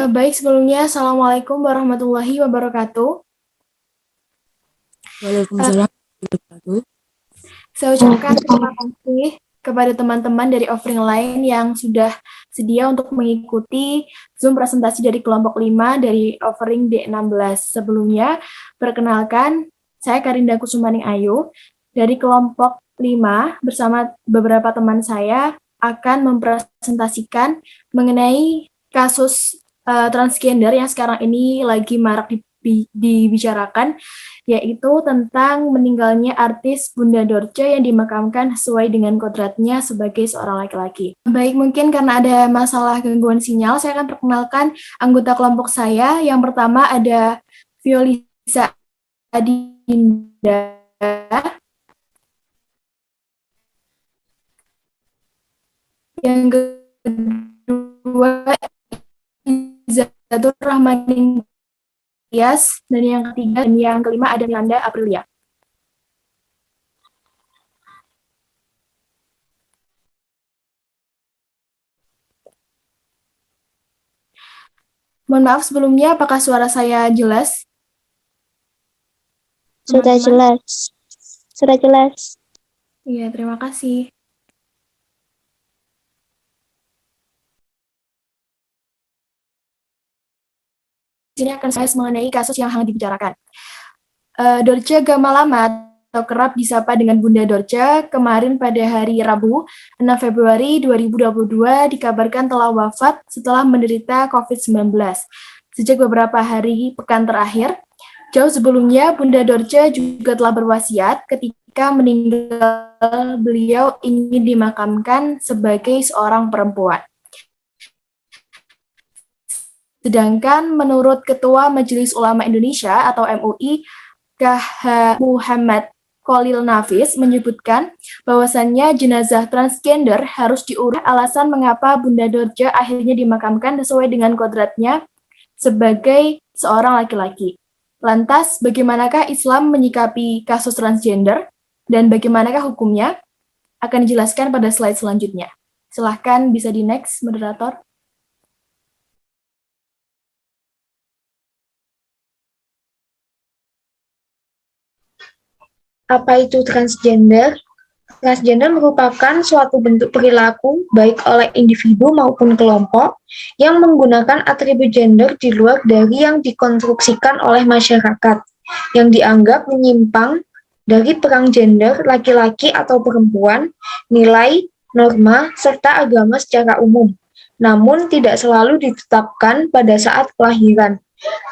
Baik, sebelumnya Assalamualaikum warahmatullahi wabarakatuh. Waalaikumsalam warahmatullahi wabarakatuh. Saya ucapkan terima kasih kepada teman-teman dari offering lain yang sudah sedia untuk mengikuti Zoom presentasi dari kelompok 5 dari offering D16. Sebelumnya, perkenalkan, saya Karinda Kusumaning Ayu dari kelompok 5 bersama beberapa teman saya akan mempresentasikan mengenai kasus transgender yang sekarang ini lagi marak dibicarakan, yaitu tentang meninggalnya artis Bunda Dorce yang dimakamkan sesuai dengan kodratnya sebagai seorang laki-laki. Baik, mungkin karena ada masalah gangguan sinyal, saya akan perkenalkan anggota kelompok saya. Yang pertama ada Violisa Adinda, yang kedua Izatur Rahmaning Tias, dan yang ketiga dan yang kelima ada Milanda Aprilia. Mohon maaf sebelumnya, apakah suara saya jelas? Sudah jelas. Sudah jelas. Iya, terima kasih. Di sini akan saya mengenai kasus yang hangat dibicarakan. Dorce Gamalama atau kerap disapa dengan Bunda Dorce, kemarin pada hari Rabu, 6 Februari 2022 dikabarkan telah wafat setelah menderita COVID-19. Sejak beberapa hari pekan terakhir, jauh sebelumnya Bunda Dorce juga telah berwasiat ketika meninggal beliau ingin dimakamkan sebagai seorang perempuan. Sedangkan menurut Ketua Majelis Ulama Indonesia atau MUI, KH Muhammad Khalil Nafis menyebutkan bahwasannya jenazah transgender harus diurus. Alasan mengapa Bunda Dorce akhirnya dimakamkan sesuai dengan kodratnya sebagai seorang laki-laki. Lantas, bagaimanakah Islam menyikapi kasus transgender dan bagaimanakah hukumnya? Akan dijelaskan pada slide selanjutnya. Silahkan bisa di next, moderator. Apa itu transgender? Transgender merupakan suatu bentuk perilaku baik oleh individu maupun kelompok yang menggunakan atribut gender di luar dari yang dikonstruksikan oleh masyarakat, yang dianggap menyimpang dari perang gender laki-laki atau perempuan, nilai, norma, serta agama secara umum, namun tidak selalu ditetapkan pada saat kelahiran.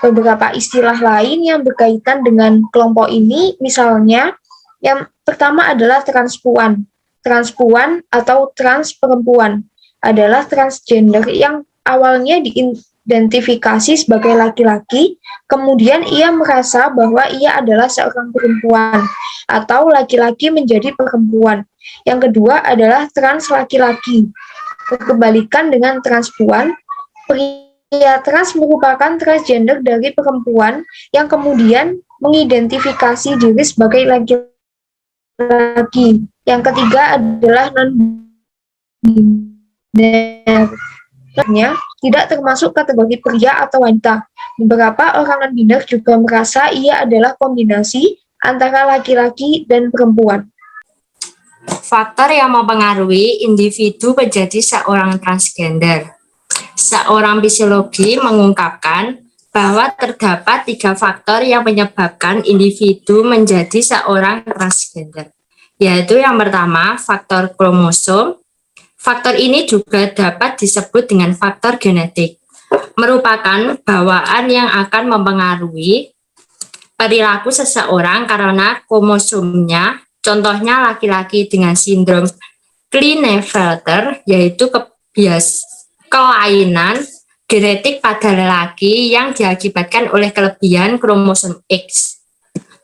Beberapa istilah lain yang berkaitan dengan kelompok ini, misalnya, yang pertama adalah transpuan. Transpuan atau trans perempuan adalah transgender yang awalnya diidentifikasi sebagai laki-laki, kemudian ia merasa bahwa ia adalah seorang perempuan atau laki-laki menjadi perempuan. Yang kedua adalah trans laki-laki. Berkebalikan dengan transpuan, pria trans merupakan transgender dari perempuan yang kemudian mengidentifikasi diri sebagai laki-laki. Yang ketiga adalah non-biner, tidak termasuk kategori pria atau wanita. Beberapa orang non-biner juga merasa ia adalah kombinasi antara laki-laki dan perempuan. Faktor yang mempengaruhi individu menjadi seorang transgender. Seorang psikologi mengungkapkan bahwa terdapat 3 faktor yang menyebabkan individu menjadi seorang transgender, yaitu yang pertama, faktor kromosom. Faktor ini juga dapat disebut dengan faktor genetik, merupakan bawaan yang akan mempengaruhi perilaku seseorang karena kromosomnya, contohnya laki-laki dengan sindrom Klinefelter, yaitu kelainan genetik pada lelaki yang diakibatkan oleh kelebihan kromosom X.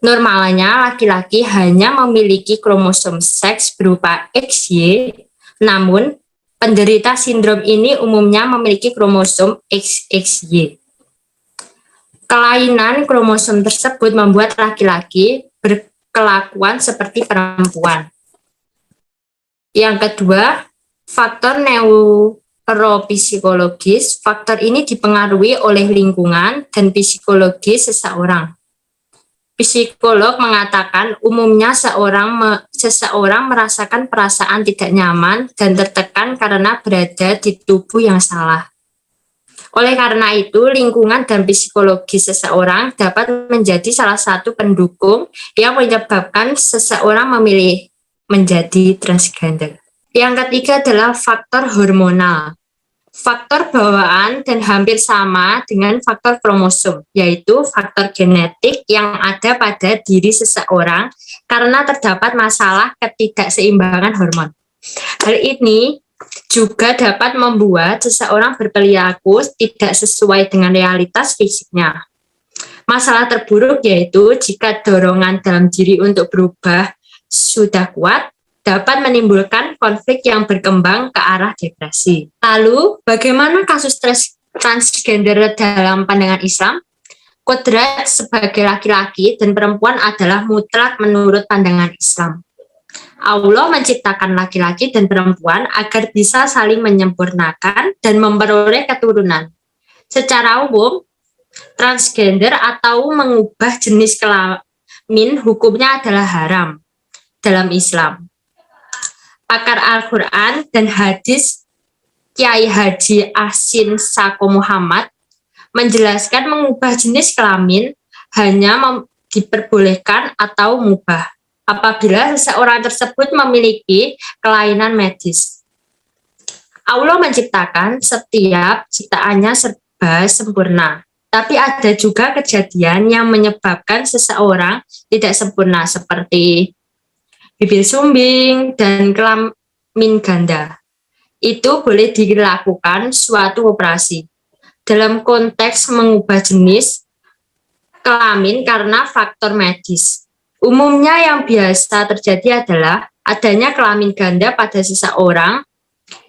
Normalnya laki-laki hanya memiliki kromosom seks berupa XY, namun penderita sindrom ini umumnya memiliki kromosom XXY. Kelainan kromosom tersebut membuat laki-laki berkelakuan seperti perempuan. Yang kedua, faktor neuropsikologis, faktor ini dipengaruhi oleh lingkungan dan psikologi seseorang. Psikolog mengatakan umumnya seseorang merasakan perasaan tidak nyaman dan tertekan karena berada di tubuh yang salah. Oleh karena itu, lingkungan dan psikologi seseorang dapat menjadi salah satu pendukung yang menyebabkan seseorang memilih menjadi transgender. Yang ketiga adalah faktor hormonal. Faktor bawaan dan hampir sama dengan faktor kromosom, yaitu faktor genetik yang ada pada diri seseorang karena terdapat masalah ketidakseimbangan hormon. Hal ini juga dapat membuat seseorang berperilaku tidak sesuai dengan realitas fisiknya. Masalah terburuk yaitu jika dorongan dalam diri untuk berubah sudah kuat, dapat menimbulkan konflik yang berkembang ke arah depresi. Lalu, bagaimana kasus transgender dalam pandangan Islam? Kodrat sebagai laki-laki dan perempuan adalah mutlak menurut pandangan Islam. Allah menciptakan laki-laki dan perempuan agar bisa saling menyempurnakan dan memperoleh keturunan. Secara umum, transgender atau mengubah jenis kelamin hukumnya adalah haram dalam Islam. Pakar Al-Quran dan hadis Kiai Haji Ahsin Sako Muhammad menjelaskan mengubah jenis kelamin hanya diperbolehkan atau mubah apabila seseorang tersebut memiliki kelainan medis. Allah menciptakan setiap ciptaannya serba sempurna, tapi ada juga kejadian yang menyebabkan seseorang tidak sempurna seperti bibir sumbing dan kelamin ganda. Itu boleh dilakukan suatu operasi dalam konteks mengubah jenis kelamin karena faktor medis. Umumnya yang biasa terjadi adalah adanya kelamin ganda pada seseorang.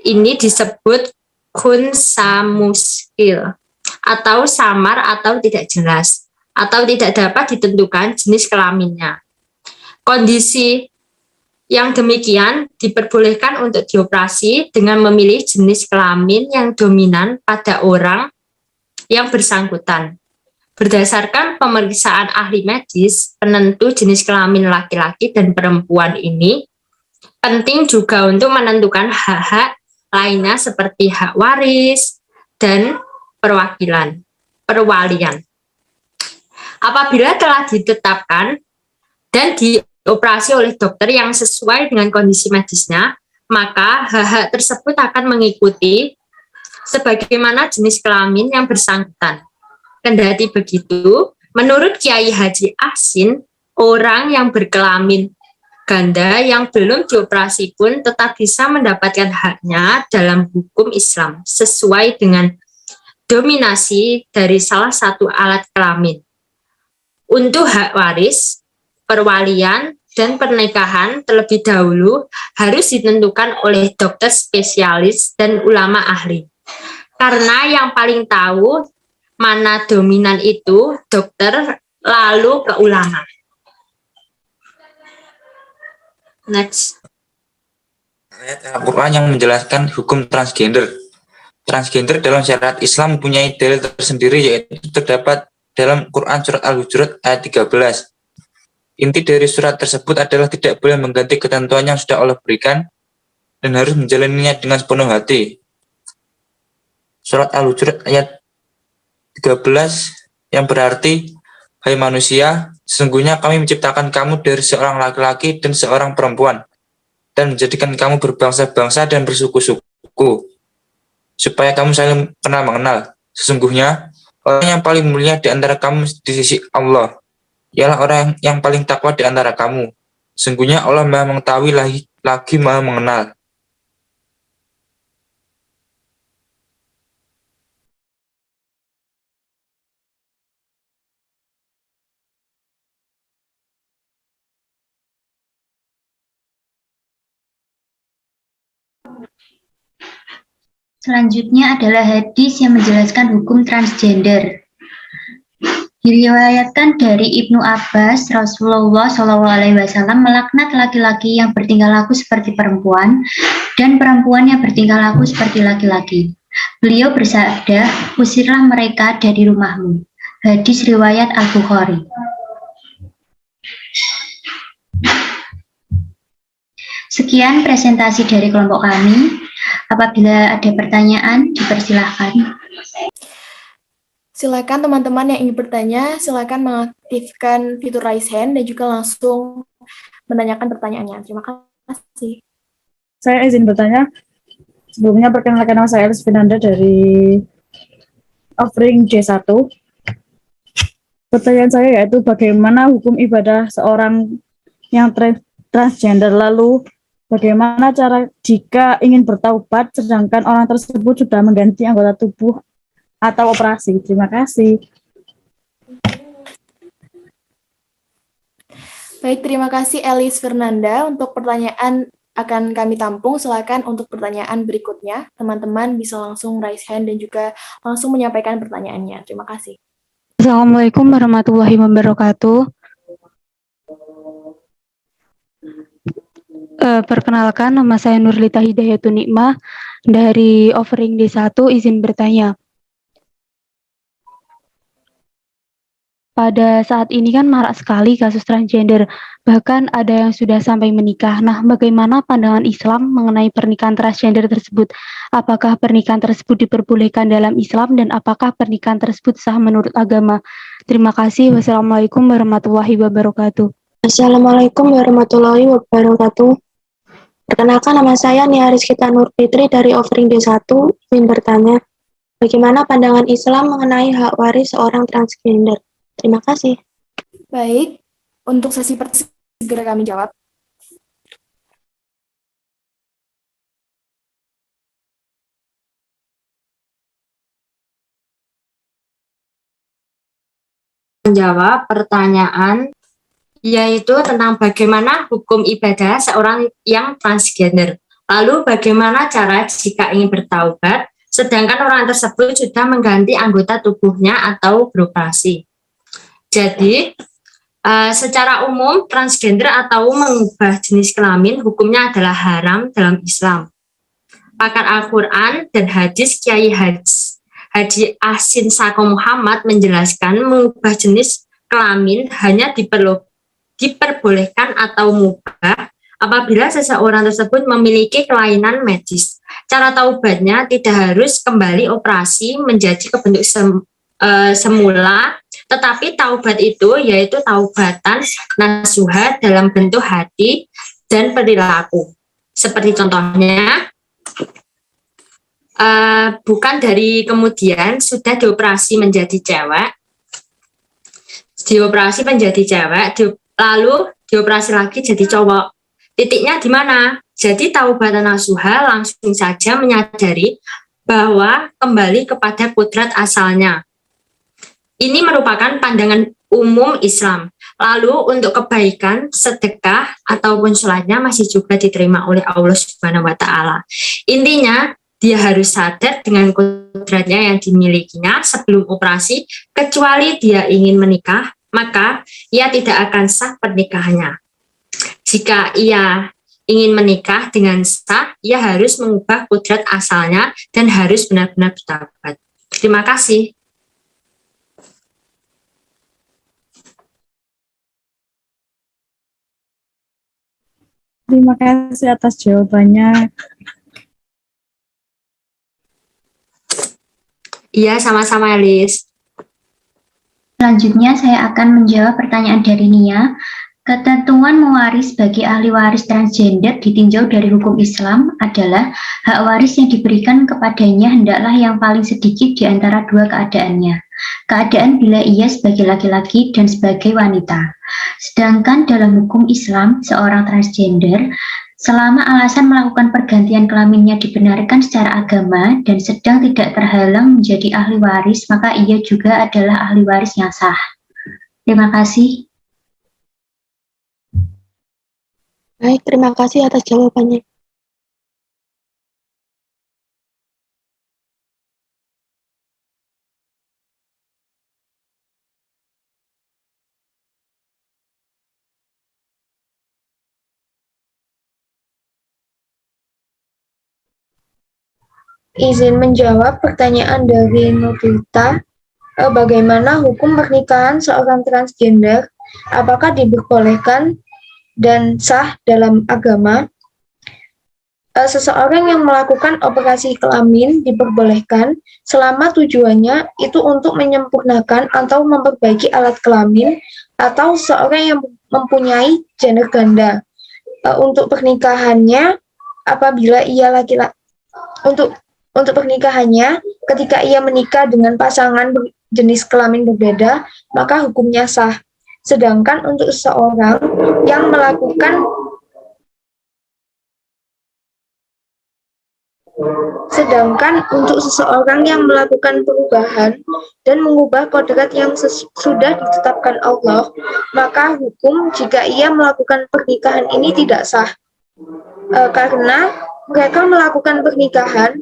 Ini disebut khunsa muskil atau samar atau tidak jelas atau tidak dapat ditentukan jenis kelaminnya. Kondisi yang demikian diperbolehkan untuk dioperasi dengan memilih jenis kelamin yang dominan pada orang yang bersangkutan. Berdasarkan pemeriksaan ahli medis, penentu jenis kelamin laki-laki dan perempuan ini penting juga untuk menentukan hak-hak lainnya seperti hak waris dan perwalian. Apabila telah ditetapkan dan dioperasi oleh dokter yang sesuai dengan kondisi medisnya, maka hak-hak tersebut akan mengikuti sebagaimana jenis kelamin yang bersangkutan. Kendati begitu, menurut Kiai Haji Ahsin, orang yang berkelamin ganda yang belum dioperasi pun tetap bisa mendapatkan haknya dalam hukum Islam sesuai dengan dominasi dari salah satu alat kelamin. Untuk hak waris, perwalian, dan pernikahan terlebih dahulu harus ditentukan oleh dokter spesialis dan ulama ahli. Karena yang paling tahu mana dominan itu dokter, lalu ke ulama. Next. Ayat Al-Quran yang menjelaskan hukum transgender. Transgender dalam syariat Islam mempunyai dalil tersendiri, yaitu terdapat dalam Quran Surat Al-Hujurat ayat 13. Inti dari surat tersebut adalah tidak boleh mengganti ketentuan yang sudah Allah berikan dan harus menjalaninya dengan sepenuh hati. Surat Al-Hujurat ayat 13 yang berarti, hai manusia, sesungguhnya kami menciptakan kamu dari seorang laki-laki dan seorang perempuan dan menjadikan kamu berbangsa-bangsa dan bersuku-suku supaya kamu saling kenal mengenal. Sesungguhnya orang yang paling mulia di antara kamu di sisi Allah ialah orang yang paling takwa di antara kamu. Sesungguhnya Allah Maha mengetahui lagi Maha mengenal. Selanjutnya adalah hadis yang menjelaskan hukum transgender. Diriwayatkan dari Ibnu Abbas, Rasulullah SAW melaknat laki-laki yang bertingkah laku seperti perempuan dan perempuan yang bertingkah laku seperti laki-laki. Beliau bersabda, usirlah mereka dari rumahmu. Hadis riwayat Al-Bukhari. Sekian presentasi dari kelompok kami. Apabila ada pertanyaan, dipersilahkan. Silakan teman-teman yang ingin bertanya, silakan mengaktifkan fitur raise hand dan juga langsung menanyakan pertanyaannya. Terima kasih. Saya izin bertanya. Sebelumnya perkenalkan, nama saya Elis Finanda dari offering J1. Pertanyaan saya yaitu bagaimana hukum ibadah seorang yang transgender, lalu bagaimana cara jika ingin bertaubat sedangkan orang tersebut sudah mengganti anggota tubuh atau operasi. Terima kasih. Baik, terima kasih Elis Fernanda. Untuk pertanyaan akan kami tampung. Silakan untuk pertanyaan berikutnya. Teman-teman bisa langsung raise hand dan juga langsung menyampaikan pertanyaannya. Terima kasih. Assalamualaikum warahmatullahi wabarakatuh. Perkenalkan, nama saya Nurlita Hidayatun Nikmah dari offering D1, izin bertanya. Pada saat ini kan marak sekali kasus transgender, bahkan ada yang sudah sampai menikah. Nah, bagaimana pandangan Islam mengenai pernikahan transgender tersebut? Apakah pernikahan tersebut diperbolehkan dalam Islam dan apakah pernikahan tersebut sah menurut agama? Terima kasih. Wassalamualaikum warahmatullahi wabarakatuh. Assalamualaikum warahmatullahi wabarakatuh. Perkenalkan, nama saya Nia Rizkita Nur Fitri dari offering D1. Ingin bertanya, bagaimana pandangan Islam mengenai hak waris seorang transgender? Terima kasih. Baik, untuk sesi pertanyaan segera kami jawab. Menjawab pertanyaan yaitu tentang bagaimana hukum ibadah seorang yang transgender. Lalu bagaimana cara jika ingin bertaubat sedangkan orang tersebut sudah mengganti anggota tubuhnya atau beroperasi. Jadi, secara umum transgender atau mengubah jenis kelamin hukumnya adalah haram dalam Islam. Pakar Al-Quran dan hadis Kiai Haji Ahsin Sako Muhammad menjelaskan mengubah jenis kelamin hanya diperbolehkan atau mubah apabila seseorang tersebut memiliki kelainan medis. Cara taubatnya tidak harus kembali operasi menjadi ke bentuk semula, tetapi taubat itu yaitu taubatan nasuha dalam bentuk hati dan perilaku. Seperti contohnya, bukan dari kemudian sudah dioperasi menjadi cewek, lalu dioperasi lagi jadi cowok. Titiknya di mana? Jadi taubatan nasuha langsung saja menyadari bahwa kembali kepada kodrat asalnya. Ini merupakan pandangan umum Islam. Lalu untuk kebaikan, sedekah, ataupun sholatnya masih juga diterima oleh Allah Subhanahu wa Ta'ala. Intinya, dia harus sadar dengan kodratnya yang dimilikinya sebelum operasi, kecuali dia ingin menikah, maka ia tidak akan sah pernikahannya. Jika ia ingin menikah dengan sah, ia harus mengubah kodrat asalnya dan harus benar-benar bertaubat. Terima kasih. Terima kasih atas jawabannya. Iya, sama-sama Elis. Selanjutnya saya akan menjawab pertanyaan dari Nia. Ketentuan mewaris bagi ahli waris transgender ditinjau dari hukum Islam adalah hak waris yang diberikan kepadanya hendaklah yang paling sedikit di antara dua keadaannya. Keadaan bila ia sebagai laki-laki dan sebagai wanita. Sedangkan dalam hukum Islam, seorang transgender selama alasan melakukan pergantian kelaminnya dibenarkan secara agama dan sedang tidak terhalang menjadi ahli waris, maka ia juga adalah ahli waris yang sah. Terima kasih. Baik, terima kasih atas jawabannya. izin menjawab pertanyaan dari Nurlita. Bagaimana hukum pernikahan seorang transgender? Apakah diperbolehkan dan sah dalam agama? Seseorang yang melakukan operasi kelamin diperbolehkan selama tujuannya itu untuk menyempurnakan atau memperbaiki alat kelamin atau seorang yang mempunyai gender ganda. Untuk pernikahannya, apabila ia laki-laki untuk pernikahannya, ketika ia menikah dengan pasangan jenis kelamin berbeda, maka hukumnya sah. Sedangkan untuk seseorang yang melakukan perubahan dan mengubah kodrat yang sudah ditetapkan Allah, maka hukum jika ia melakukan pernikahan ini tidak sah. Karena mereka melakukan pernikahan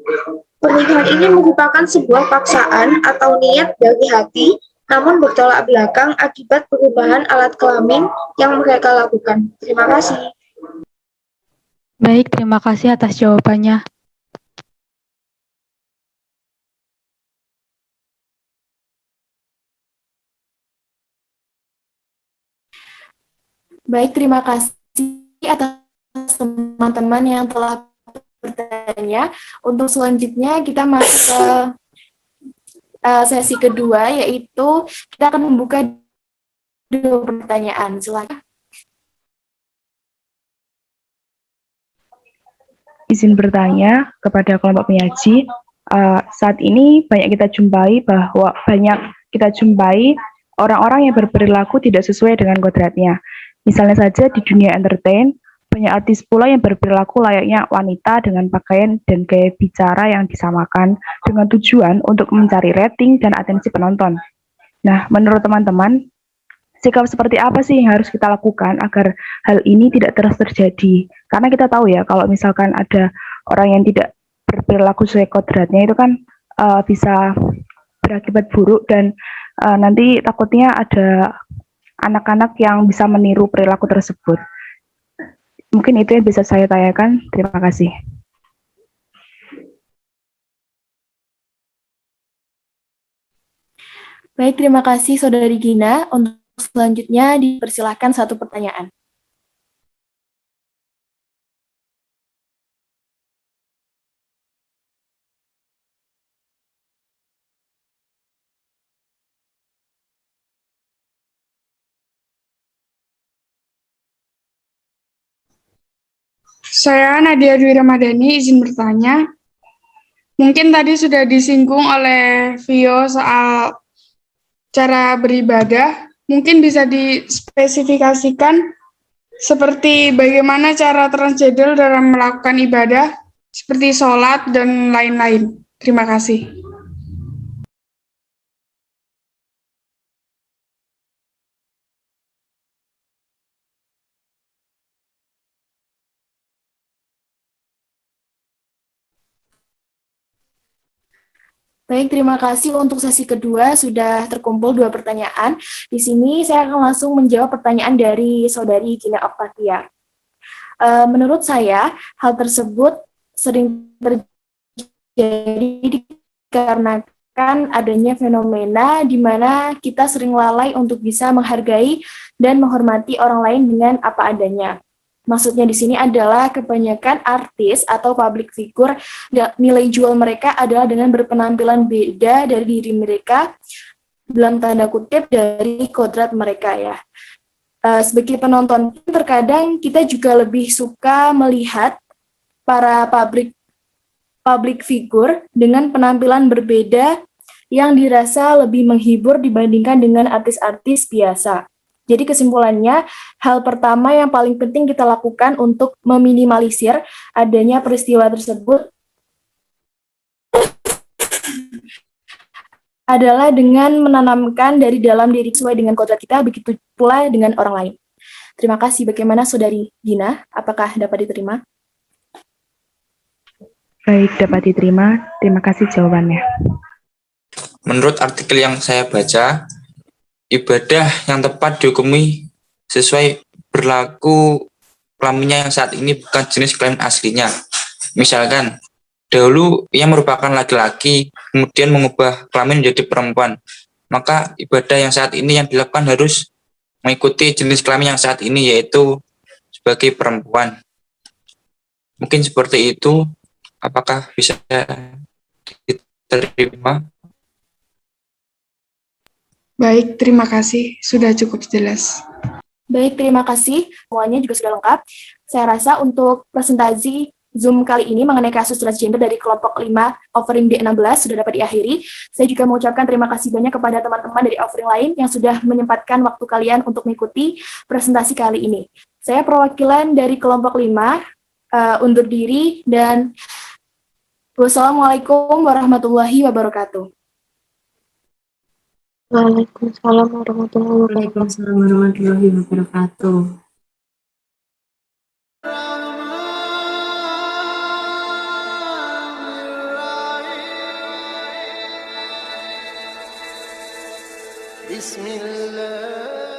ini merupakan sebuah paksaan atau niat dari hati, namun bertolak belakang akibat perubahan alat kelamin yang mereka lakukan. Terima kasih. Baik, terima kasih atas jawabannya. Baik, terima kasih atas teman-teman yang telah bertanya. Untuk selanjutnya kita masuk ke sesi kedua, yaitu kita akan membuka 2 pertanyaan. Silakan. Izin bertanya kepada kelompok penyaji. Saat ini banyak kita jumpai orang-orang yang berperilaku tidak sesuai dengan kodratnya. Misalnya saja di dunia entertain, banyak artis pula yang berperilaku layaknya wanita dengan pakaian dan gaya bicara yang disamakan dengan tujuan untuk mencari rating dan atensi penonton. Nah, menurut teman-teman, sikap seperti apa sih yang harus kita lakukan agar hal ini tidak terus terjadi? Karena kita tahu ya, kalau misalkan ada orang yang tidak berperilaku sesuai kodratnya itu kan bisa berakibat buruk dan nanti takutnya ada anak-anak yang bisa meniru perilaku tersebut. Mungkin itu yang bisa saya tanyakan. Terima kasih. Baik, terima kasih Saudari Gina. Untuk selanjutnya dipersilahkan 1 pertanyaan. Saya Nadia Dwi Ramadhani, izin bertanya. Mungkin tadi sudah disinggung oleh Vio soal cara beribadah. Mungkin bisa dispesifikasikan seperti bagaimana cara transgender dalam melakukan ibadah, seperti sholat dan lain-lain. Terima kasih. Baik, terima kasih. Untuk sesi kedua sudah terkumpul 2 pertanyaan. Di sini saya akan langsung menjawab pertanyaan dari Saudari Gina Octavia. Menurut saya, hal tersebut sering terjadi dikarenakan adanya fenomena di mana kita sering lalai untuk bisa menghargai dan menghormati orang lain dengan apa adanya. Maksudnya di sini adalah kebanyakan artis atau public figure, nilai jual mereka adalah dengan berpenampilan beda dari diri mereka, dalam tanda kutip dari kodrat mereka ya. Sebagai penonton, terkadang kita juga lebih suka melihat para public figure dengan penampilan berbeda yang dirasa lebih menghibur dibandingkan dengan artis-artis biasa. Jadi kesimpulannya, hal pertama yang paling penting kita lakukan untuk meminimalisir adanya peristiwa tersebut adalah dengan menanamkan dari dalam diri sesuai dengan kodrat kita, begitu pula dengan orang lain. Terima kasih. Bagaimana Saudari Gina? Apakah dapat diterima? Baik, dapat diterima. Terima kasih jawabannya. Menurut artikel yang saya baca, ibadah yang tepat dihukumi sesuai berlaku kelaminnya yang saat ini bukan jenis kelamin aslinya. Misalkan, dahulu ia merupakan laki-laki, kemudian mengubah kelamin menjadi perempuan. Maka ibadah yang saat ini yang dilakukan harus mengikuti jenis kelamin yang saat ini, yaitu sebagai perempuan. Mungkin seperti itu. Apakah bisa diterima? Baik, terima kasih. Sudah cukup jelas. Baik, terima kasih. Semuanya juga sudah lengkap. Saya rasa untuk presentasi Zoom kali ini mengenai kasus transgender dari kelompok 5 offering D16 sudah dapat diakhiri. Saya juga mengucapkan terima kasih banyak kepada teman-teman dari offering lain yang sudah menyempatkan waktu kalian untuk mengikuti presentasi kali ini. Saya perwakilan dari kelompok 5 undur diri dan wassalamualaikum warahmatullahi wabarakatuh. Waalaikumsalam warahmatullahi wabarakatuh. Waalaikumsalam warahmatullahi wabarakatuh. Bismillah.